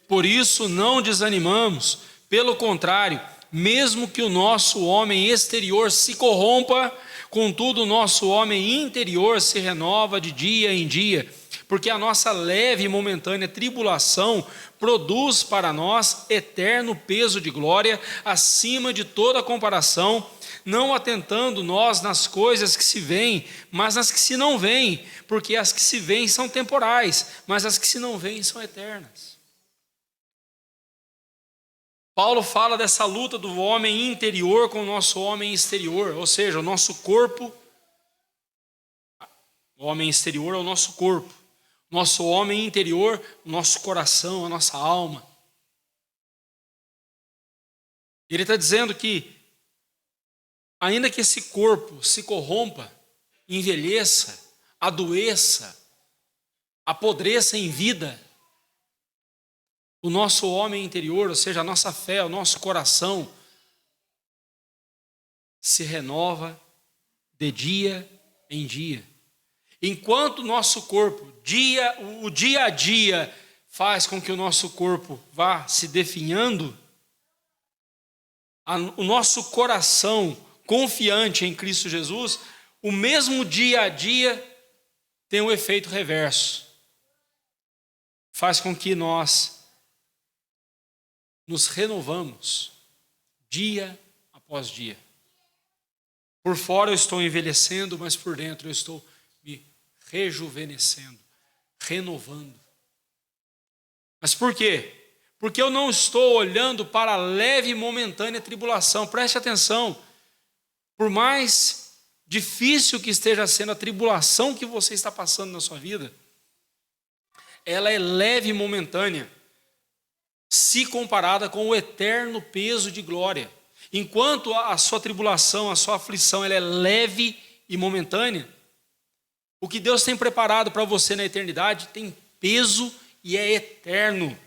S1: Por isso não desanimamos, pelo contrário, mesmo que o nosso homem exterior se corrompa, contudo o nosso homem interior se renova de dia em dia, porque a nossa leve e momentânea tribulação produz para nós eterno peso de glória, acima de toda comparação, não atentando nós nas coisas que se veem, mas nas que se não veem, porque as que se veem são temporais, mas as que se não veem são eternas. Paulo fala dessa luta do homem interior com o nosso homem exterior, ou seja, o nosso corpo, o homem exterior é o nosso corpo, nosso homem interior, o nosso coração, a nossa alma. Ele está dizendo que, ainda que esse corpo se corrompa, envelheça, adoeça, apodreça em vida, o nosso homem interior, ou seja, a nossa fé, o nosso coração, se renova de dia em dia. Enquanto o nosso corpo, o dia a dia, faz com que o nosso corpo vá se definhando, o nosso coração confiante em Cristo Jesus, o mesmo dia a dia tem um efeito reverso. Faz com que nós nos renovamos dia após dia. Por fora eu estou envelhecendo, mas por dentro eu estou me rejuvenescendo, renovando. Mas por quê? Porque eu não estou olhando para a leve e momentânea tribulação. Preste atenção. Por mais difícil que esteja sendo a tribulação que você está passando na sua vida, ela é leve e momentânea, se comparada com o eterno peso de glória. Enquanto a sua tribulação, a sua aflição, ela é leve e momentânea, o que Deus tem preparado para você na eternidade tem peso e é eterno.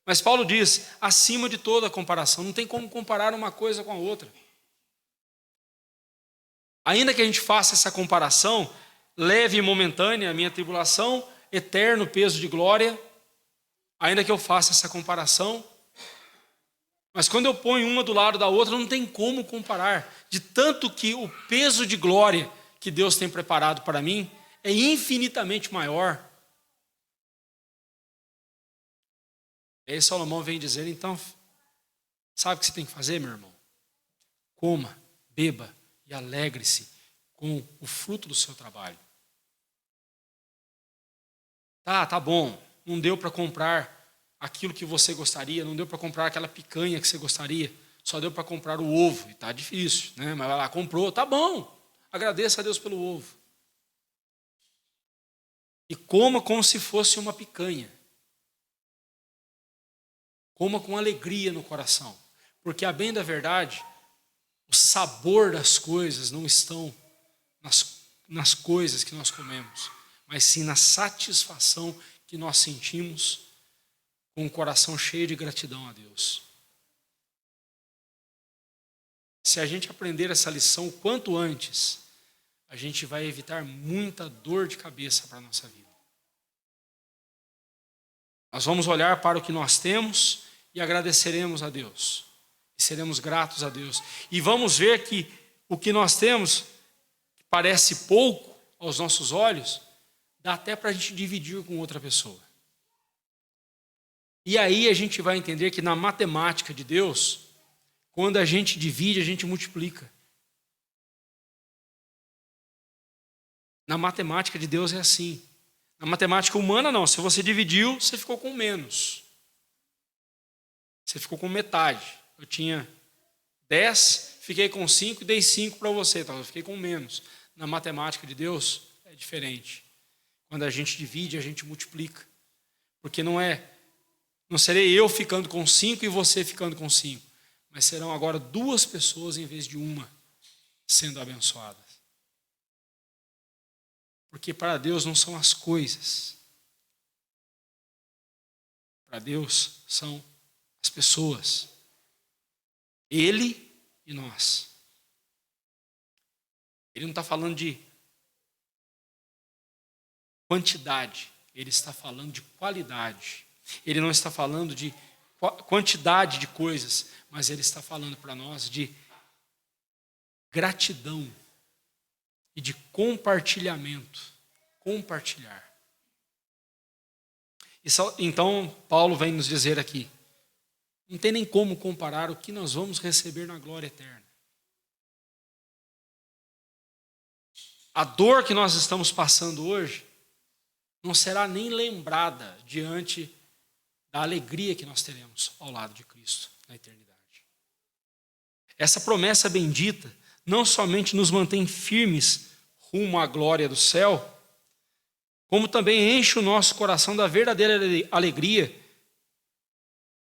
S1: Mas Paulo diz, acima de toda comparação, não tem como comparar uma coisa com a outra. Ainda que a gente faça essa comparação, leve e momentânea a minha tribulação, eterno peso de glória, ainda que eu faça essa comparação, mas quando eu ponho uma do lado da outra, não tem como comparar, de tanto que o peso de glória que Deus tem preparado para mim é infinitamente maior. E aí Salomão vem dizer, então, sabe o que você tem que fazer, meu irmão? Coma, beba e alegre-se com o fruto do seu trabalho. Tá bom, não deu para comprar aquilo que você gostaria, não deu para comprar aquela picanha que você gostaria, só deu para comprar o ovo, e tá difícil, né? Mas vai lá, comprou, tá bom, agradeça a Deus pelo ovo. E coma como se fosse uma picanha. Coma com alegria no coração, porque a bem da verdade, o sabor das coisas não estão nas coisas que nós comemos, mas sim na satisfação que nós sentimos com o coração cheio de gratidão a Deus. Se a gente aprender essa lição o quanto antes, a gente vai evitar muita dor de cabeça para a nossa vida. Nós vamos olhar para o que nós temos e agradeceremos a Deus. E seremos gratos a Deus. E vamos ver que o que nós temos, que parece pouco aos nossos olhos, dá até para a gente dividir com outra pessoa. E aí a gente vai entender que na matemática de Deus, quando a gente divide, a gente multiplica. Na matemática de Deus é assim. Na matemática humana não, se você dividiu, você ficou com menos. Você ficou com metade. Eu tinha 10, fiquei com 5 e dei 5 para você, então eu fiquei com menos. Na matemática de Deus é diferente. Quando a gente divide, a gente multiplica. Porque não serei eu ficando com 5 e você ficando com 5, mas serão agora 2 pessoas em vez de uma sendo abençoadas. Porque para Deus não são as coisas. Para Deus são as pessoas. Ele e nós. Ele não está falando de quantidade, ele está falando de qualidade. Ele não está falando de quantidade de coisas, mas ele está falando para nós de gratidão e de compartilhamento. Compartilhar. Então, Paulo vem nos dizer aqui, não tem nem como comparar o que nós vamos receber na glória eterna. A dor que nós estamos passando hoje não será nem lembrada diante da alegria que nós teremos ao lado de Cristo na eternidade. Essa promessa bendita não somente nos mantém firmes rumo à glória do céu, como também enche o nosso coração da verdadeira alegria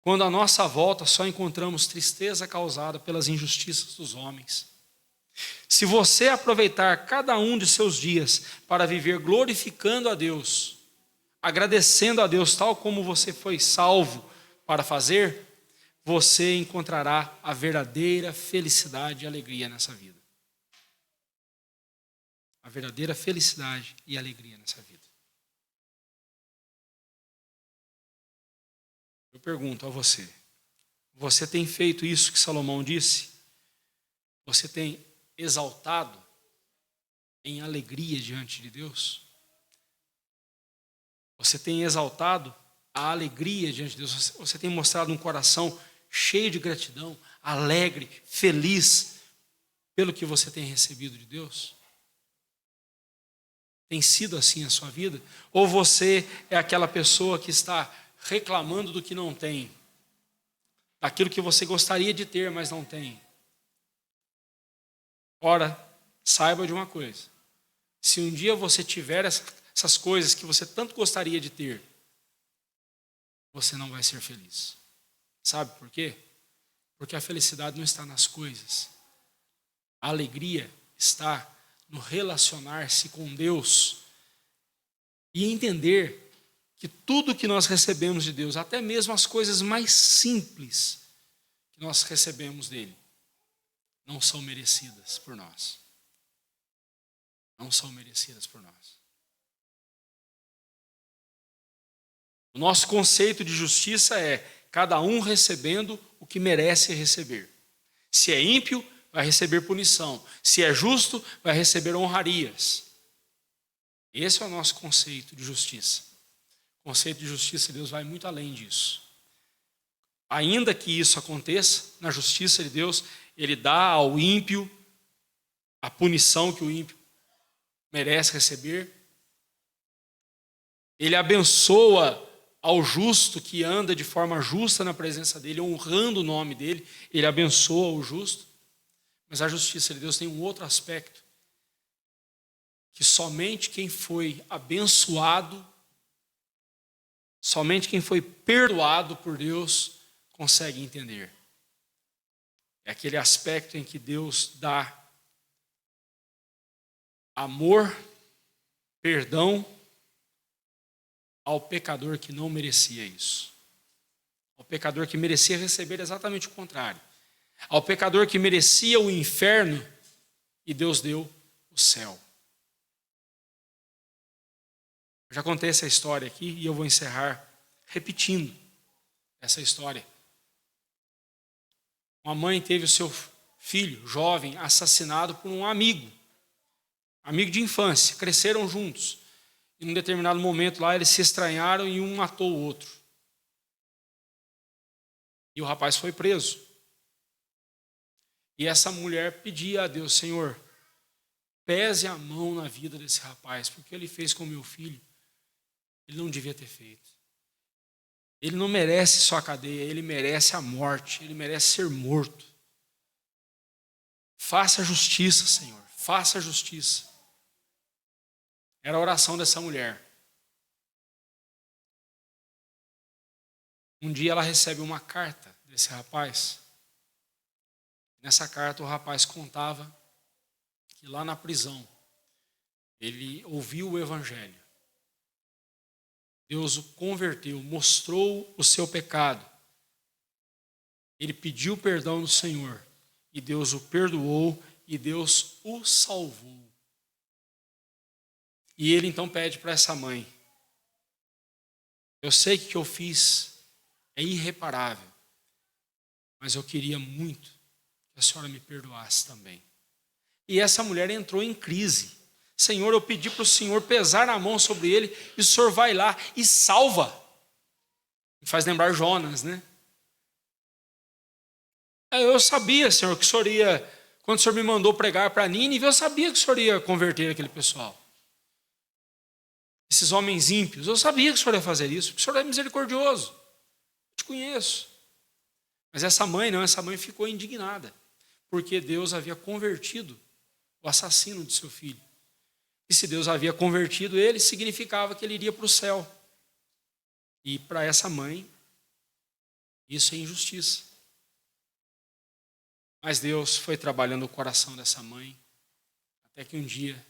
S1: quando à nossa volta só encontramos tristeza causada pelas injustiças dos homens. Se você aproveitar cada um de seus dias para viver glorificando a Deus, agradecendo a Deus tal como você foi salvo para fazer, você encontrará a verdadeira felicidade e alegria nessa vida. A verdadeira felicidade e alegria nessa vida. Eu pergunto a você, você tem feito isso que Salomão disse? Você tem exaltado em alegria diante de Deus? Você tem exaltado a alegria diante de Deus? Você tem mostrado um coração cheio de gratidão, alegre, feliz pelo que você tem recebido de Deus? Tem sido assim a sua vida? Ou você é aquela pessoa que está reclamando do que não tem, daquilo que você gostaria de ter, mas não tem? Ora, saiba de uma coisa, se um dia você tiver essas coisas que você tanto gostaria de ter, você não vai ser feliz. Sabe por quê? Porque a felicidade não está nas coisas. A alegria está no relacionar-se com Deus e entender que tudo que nós recebemos de Deus, até mesmo as coisas mais simples que nós recebemos dele, não são merecidas por nós. Não são merecidas por nós. O nosso conceito de justiça é cada um recebendo o que merece receber. Se é ímpio, vai receber punição. Se é justo, vai receber honrarias. Esse é o nosso conceito de justiça. O conceito de justiça de Deus vai muito além disso. Ainda que isso aconteça, na justiça de Deus, ele dá ao ímpio a punição que o ímpio merece receber. Ele abençoa ao justo que anda de forma justa na presença dele, honrando o nome dele. Ele abençoa o justo. Mas a justiça de Deus tem um outro aspecto, que somente quem foi abençoado, somente quem foi perdoado por Deus consegue entender. É aquele aspecto em que Deus dá amor, perdão ao pecador que não merecia isso. Ao pecador que merecia receber exatamente o contrário. Ao pecador que merecia o inferno e Deus deu o céu. Eu já contei essa história aqui e eu vou encerrar repetindo essa história. Uma mãe teve o seu filho, jovem, assassinado por um amigo de infância, cresceram juntos. E num determinado momento lá eles se estranharam e um matou o outro. E o rapaz foi preso. E essa mulher pedia a Deus: Senhor, pese a mão na vida desse rapaz, porque ele fez com meu filho, ele não devia ter feito. Ele não merece só a cadeia, ele merece a morte, ele merece ser morto. Faça justiça, Senhor, faça justiça. Era a oração dessa mulher. Um dia ela recebe uma carta desse rapaz. Nessa carta o rapaz contava que lá na prisão ele ouviu o evangelho. Deus o converteu, mostrou o seu pecado. Ele pediu perdão do Senhor e Deus o perdoou e Deus o salvou. E ele então pede para essa mãe: eu sei que o que eu fiz é irreparável, mas eu queria muito que a senhora me perdoasse também. E essa mulher entrou em crise. Senhor, eu pedi para o Senhor pesar a mão sobre ele e o Senhor vai lá e salva. Me faz lembrar Jonas, né? Eu sabia, Senhor, que o Senhor ia, quando o Senhor me mandou pregar para Nínive, eu sabia que o Senhor ia converter aquele pessoal. Esses homens ímpios, eu sabia que o Senhor ia fazer isso, porque o Senhor é misericordioso. Eu te conheço. Mas essa mãe não, essa mãe ficou indignada, porque Deus havia convertido o assassino de seu filho. E se Deus havia convertido ele, significava que ele iria para o céu. E para essa mãe, isso é injustiça. Mas Deus foi trabalhando o coração dessa mãe, até que um dia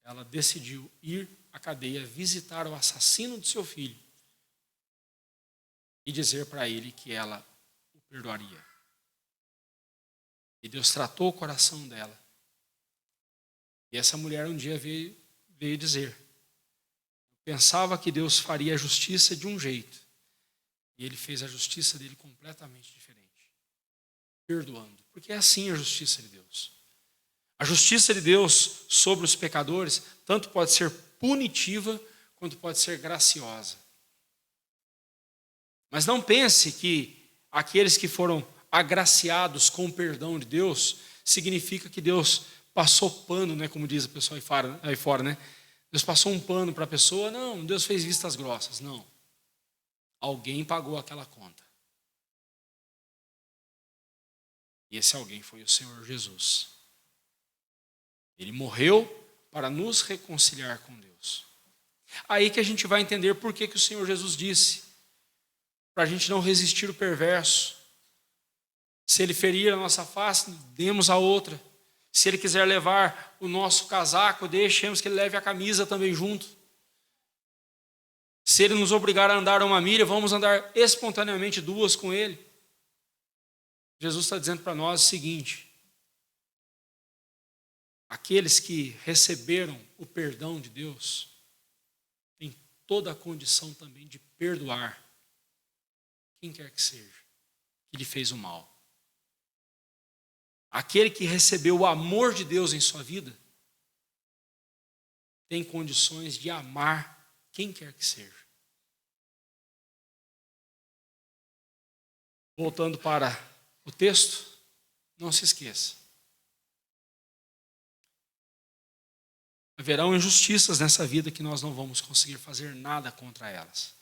S1: ela decidiu ir à cadeia visitar o assassino de seu filho e dizer para ele que ela o perdoaria. E Deus tratou o coração dela. E essa mulher um dia veio dizer: eu pensava que Deus faria a justiça de um jeito, e ele fez a justiça dele completamente diferente, perdoando, porque é assim a justiça de Deus. A justiça de Deus sobre os pecadores tanto pode ser punitiva quanto pode ser graciosa. Mas não pense que aqueles que foram agraciados com o perdão de Deus significa que Deus passou pano, né, como diz a pessoa aí fora, né? Deus passou um pano para a pessoa. Não, Deus fez vistas grossas. Não. Alguém pagou aquela conta. E esse alguém foi o Senhor Jesus. Ele morreu para nos reconciliar com Deus. Aí que a gente vai entender por que o Senhor Jesus disse, para a gente não resistir o perverso. Se ele ferir a nossa face, demos a outra. Se ele quiser levar o nosso casaco, deixemos que ele leve a camisa também junto. Se ele nos obrigar a andar 1 milha, vamos andar espontaneamente 2 com ele. Jesus está dizendo para nós o seguinte: aqueles que receberam o perdão de Deus têm toda a condição também de perdoar quem quer que seja que lhe fez o mal. Aquele que recebeu o amor de Deus em sua vida tem condições de amar quem quer que seja. Voltando para o texto, não se esqueça. Haverão injustiças nessa vida que nós não vamos conseguir fazer nada contra elas.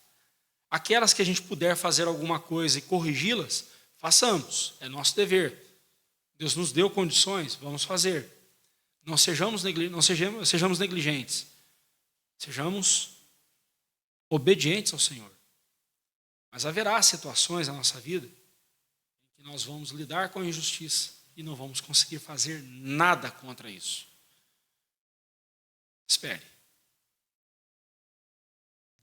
S1: Aquelas que a gente puder fazer alguma coisa e corrigi-las, façamos, é nosso dever. Deus nos deu condições, vamos fazer. Não sejamos negligentes, sejamos obedientes ao Senhor. Mas haverá situações na nossa vida em que nós vamos lidar com a injustiça e não vamos conseguir fazer nada contra isso. Espere.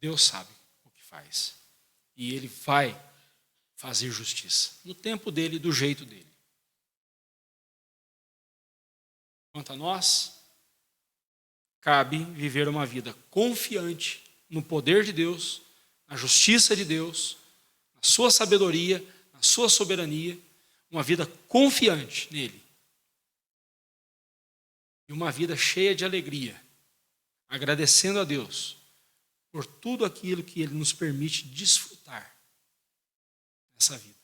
S1: Deus sabe o que faz. E Ele vai fazer justiça. No tempo dele, do jeito dele. Quanto a nós, cabe viver uma vida confiante no poder de Deus, na justiça de Deus, na sua sabedoria, na sua soberania, uma vida confiante nele. E uma vida cheia de alegria, agradecendo a Deus por tudo aquilo que Ele nos permite desfrutar nessa vida.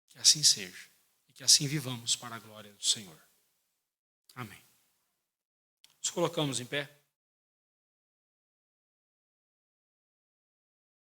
S1: Que assim seja e que assim vivamos para a glória do Senhor. Amém. Nos colocamos em pé.